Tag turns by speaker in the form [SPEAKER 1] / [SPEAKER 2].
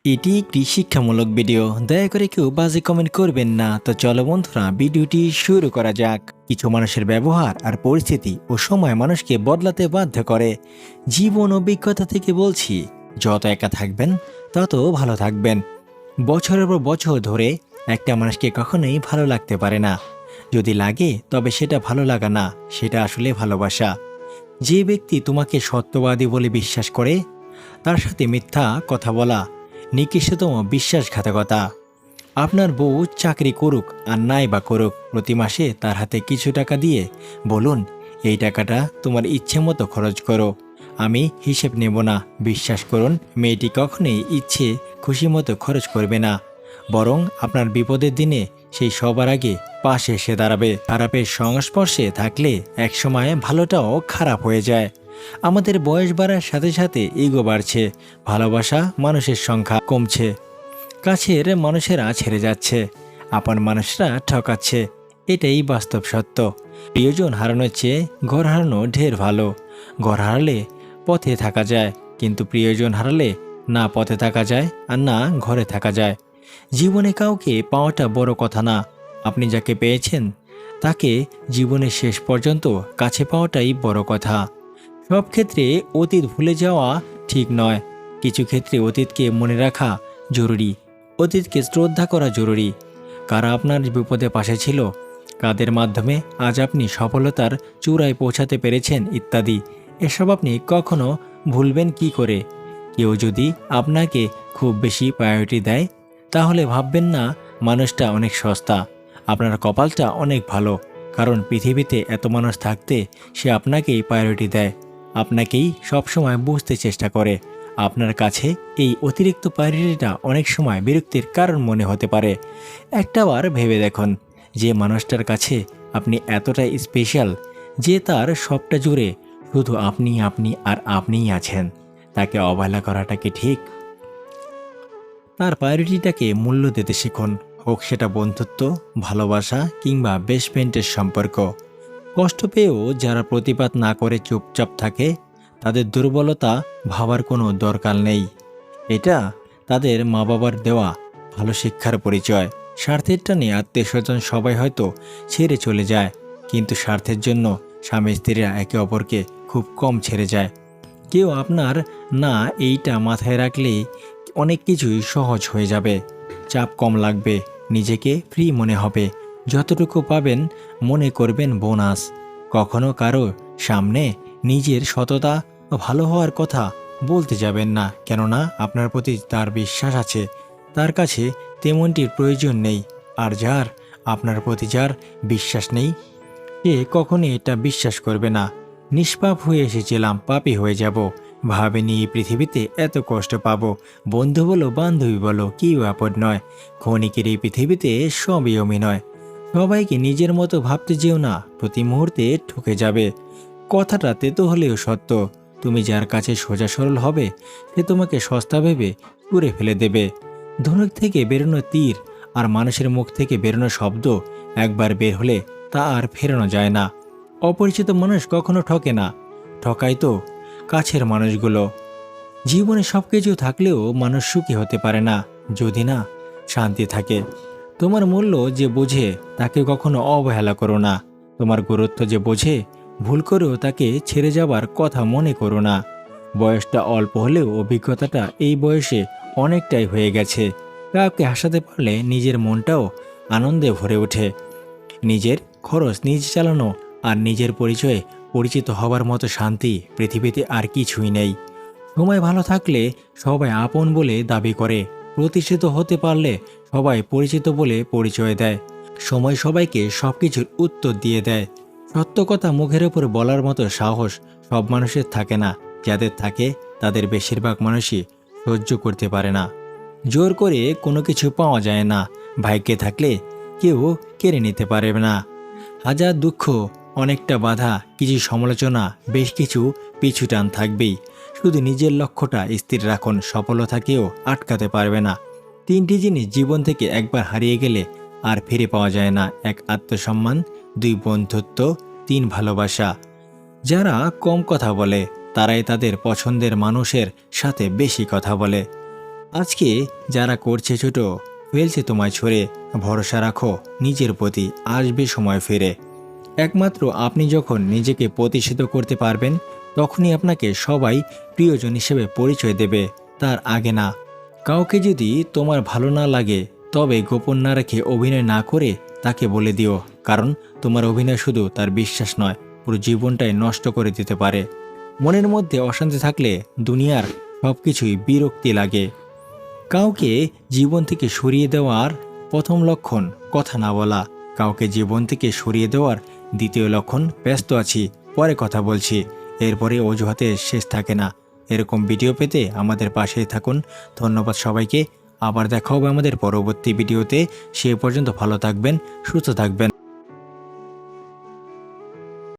[SPEAKER 1] এটি একটি শিক্ষামূলক ভিডিও। দয়া করে কেউ বাজে কমেন্ট করবেন না। তো চলো বন্ধুরা, ভিডিওটি শুরু করা যাক। কিছু মানুষের ব্যবহার আর পরিস্থিতি ও সময় মানুষকে বদলাতে বাধ্য করে। জীবন অভিজ্ঞতা থেকে বলছি, যত একা থাকবেন তত ভালো থাকবেন। বছরের পর বছর ধরে একটা মানুষকে কখনোই ভালো লাগতে পারে না। যদি লাগে তবে সেটা ভালো লাগা না, সেটা আসলে ভালোবাসা। যে ব্যক্তি তোমাকে সত্যবাদী বলে বিশ্বাস করে, তার সাথে মিথ্যা কথা বলা নিকৃষ্টতম বিশ্বাসঘাতকতা। আপনার বউ চাকরি করুক আর নাই বা করুক, প্রতি মাসে তার হাতে কিছু টাকা দিয়ে বলুন, এই টাকাটা তোমার ইচ্ছে মতো খরচ করো, আমি হিসেব নেব না। বিশ্বাস করুন, মেয়েটি কখনোই ইচ্ছে খুশি মতো খরচ করবে না, বরং আপনার বিপদের দিনে সেই সবার আগে পাশে এসে দাঁড়াবে। খারাপের সংস্পর্শে থাকলে একসময় ভালোটাও খারাপ হয়ে যায়। আমাদের বয়স বাড়ার সাথে সাথে ইগো বাড়ছে, ভালোবাসা মানুষের সংখ্যা কমছে, কাছের মানুষেরা ছেড়ে যাচ্ছে, আপন মানুষরা ঠকাচ্ছে। এটাই বাস্তব সত্য। প্রিয়জন হারানোর চেয়ে ঘর হারানো ঢের ভালো। ঘর হারালে পথে থাকা যায়, কিন্তু প্রিয়জন হারালে না পথে থাকা যায় আর না ঘরে থাকা যায়। জীবনে কাউকে পাওয়াটা বড় কথা না, আপনি যাকে পেয়েছেন তাকে জীবনের শেষ পর্যন্ত কাছে পাওয়াটাই বড় কথা। সব ক্ষেত্রে অতীত ভুলে যাওয়া ঠিক নয়, কিছু ক্ষেত্রে অতীতকে মনে রাখা জরুরি। অতীতকে শ্রদ্ধা করা জরুরি। কারা আপনার বিপদে পাশে ছিল, কাদের মাধ্যমে আজ আপনি সফলতার চূড়ায় পৌঁছাতে পেরেছেন ইত্যাদি, এসব আপনি কখনো ভুলবেন কি করে? কেউ যদি আপনাকে খুব বেশি প্রায়োরিটি দেয়, তাহলে ভাববেন না মানুষটা অনেক সস্তা, আপনার কপালটা অনেক ভালো। কারণ পৃথিবীতে এত মানুষ থাকতে সে আপনাকেই প্রায়োরিটি দেয়, আপনাকেই সবসময় বুঝতে চেষ্টা করে। আপনার কাছে এই অতিরিক্ত প্রায়োরিটিটা অনেক সময় বিরক্তির কারণ মনে হতে পারে। একটাবার ভেবে দেখুন, যে মানুষটার কাছে আপনি এতটাই স্পেশাল, যে তার সবটা জুড়ে শুধু আপনি আপনি আর আপনিই আছেন, তাকে অবহেলা করাটা কি ঠিক? তার প্রায়োরিটিটাকে মূল্য দিতে শিখুন, হোক সেটা বন্ধুত্ব, ভালোবাসা কিংবা বেস্ট ফ্রেন্ডের সম্পর্ক। কষ্ট পেয়েও যারা প্রতিবাদ না করে চুপচাপ থাকে, তাদের দুর্বলতা ভাবার কোনো দরকার নেই। এটা তাদের মা বাবার দেওয়া ভালো শিক্ষার পরিচয়। স্বার্থের টানে আত্মীয় স্বজন সবাই হয়তো ছেড়ে চলে যায়, কিন্তু স্বার্থের জন্য স্বামী স্ত্রীরা একে অপরকে খুব কম ছেড়ে যায়। কেউ আপনার না এইটা মাথায় রাখলেই অনেক কিছুই সহজ হয়ে যাবে। চাপ কম লাগবে, নিজেকে ফ্রি মনে হবে। যতটুকু পাবেন মনে করবেন বোনাস। কখনো কারো সামনে নিজের সততা ও ভালো হওয়ার কথা বলতে যাবেন না, কেননা আপনার প্রতি তার বিশ্বাস আছে, তার কাছে তেমনটির প্রয়োজন নেই। আর যার আপনার প্রতি যার বিশ্বাস নেই, সে কখনই এটা বিশ্বাস করবে না। নিষ্পাপ হয়ে এসেছিলাম, পাপী হয়ে যাব, ভাবেনি এই পৃথিবীতে এত কষ্ট পাবো। বন্ধু বলো বান্ধবী বলো, কেউ আপদ নয়, ক্ষণিকের এই পৃথিবীতে সবই অভিনয়। সবাইকে নিজের মতো ভাবতে যেও না, প্রতি মুহূর্তে ঠকে যাবে। কথাটা তেতো হলেও সত্য। তুমি যার কাছে সোজা সরল হবে, সে তোমাকে সস্তা ভেবে ছুঁড়ে ফেলে দেবে। ধনুক থেকে বেরোনো তীর আর মানুষের মুখ থেকে বেরোনো শব্দ একবার বের হলে তা আর ফেরানো যায় না। অপরিচিত মানুষ কখনো ঠকে না, ঠকায় তো কাছের মানুষগুলো। জীবনে সব কিছু থাকলেও মানুষ সুখী হতে পারে না যদি না শান্তি থাকে। তোমার মূল্য যে বোঝে তাকে কখনো অবহেলা করো না। তোমার গুরুত্ব যে বোঝে, ভুল করেও তাকে ছেড়ে যাবার কথা মনে করো না। বয়সটা অল্প হলেও অভিজ্ঞতাটা এই বয়সে অনেকটাই হয়ে গেছে। কাউকে হাসাতে পারলে নিজের মনটাও আনন্দে ভরে ওঠে। নিজের খরচ নিজে চালানো আর নিজের পরিচয়ে পরিচিত হবার মতো শান্তি পৃথিবীতে আর কিছুই নেই। সময় ভালো থাকলে সবাই আপন বলে দাবি করে, প্রতিষ্ঠিত হতে পারলে সবাই পরিচিত বলে পরিচয় দেয়। সময় সবাইকে সবকিছুর উত্তর দিয়ে দেয়। সত্য কথা মুখের উপর বলার মতো সাহস সব মানুষের থাকে না, যাদের থাকে তাদের বেশিরভাগ মানুষই সহ্য করতে পারে না। জোর করে কোনো কিছু পাওয়া যায় না, ভাগ্যে থাকলে কেউ কেড়ে নিতে পারবে না। হাজার দুঃখ, অনেকটা বাধা, কিছু সমালোচনা, বেশ কিছু পিছু টান থাকবেই। শুধু নিজের লক্ষ্যটা স্থির রাখুন, সফলতা কেউ আটকাতে পারবে না। তিনটি জিনিস জীবন থেকে একবার হারিয়ে গেলে আর ফিরে পাওয়া যায় না: এক আত্মসম্মান, দুই বন্ধুত্ব, তিন ভালোবাসা। যারা কম কথা বলে তারাই তাদের পছন্দের মানুষের সাথে বেশি কথা বলে। আজকে যারা করছে ছোট, ফেলছে তোমায় ছড়ে, ভরসা রাখো নিজের প্রতি, আসবে সময় ফিরে। একমাত্র আপনি যখন নিজেকে প্রতিষ্ঠিত করতে পারবেন, তখনই আপনাকে সবাই প্রিয়জন হিসেবে পরিচয় দেবে, তার আগে না। কাউকে যদি তোমার ভালো না লাগে, তবে গোপন না রেখে অভিনয় না করে তাকে বলে দিও, কারণ তোমার অভিনয় শুধু তার বিশ্বাস নয়, পুরো জীবনটাই নষ্ট করে দিতে পারে। মনের মধ্যে অশান্তি থাকলে দুনিয়ার সব কিছুই বিরক্তি লাগে। কাউকে জীবন থেকে সরিয়ে দেওয়ার প্রথম লক্ষণ কথা না বলা, কাউকে জীবন থেকে সরিয়ে দেওয়ার দ্বিতীয় লক্ষণ ব্যস্ত আছি, পরে কথা বলছি, এরপরে অজুহাতে শেষ থাকে না। এরকম ভিডিও পেতে আমাদের পাশেই থাকুন। ধন্যবাদ সবাইকে। আবার দেখা হবে আমাদের পরবর্তী ভিডিওতে। সে পর্যন্ত ভালো থাকবেন, সুস্থ থাকবেন।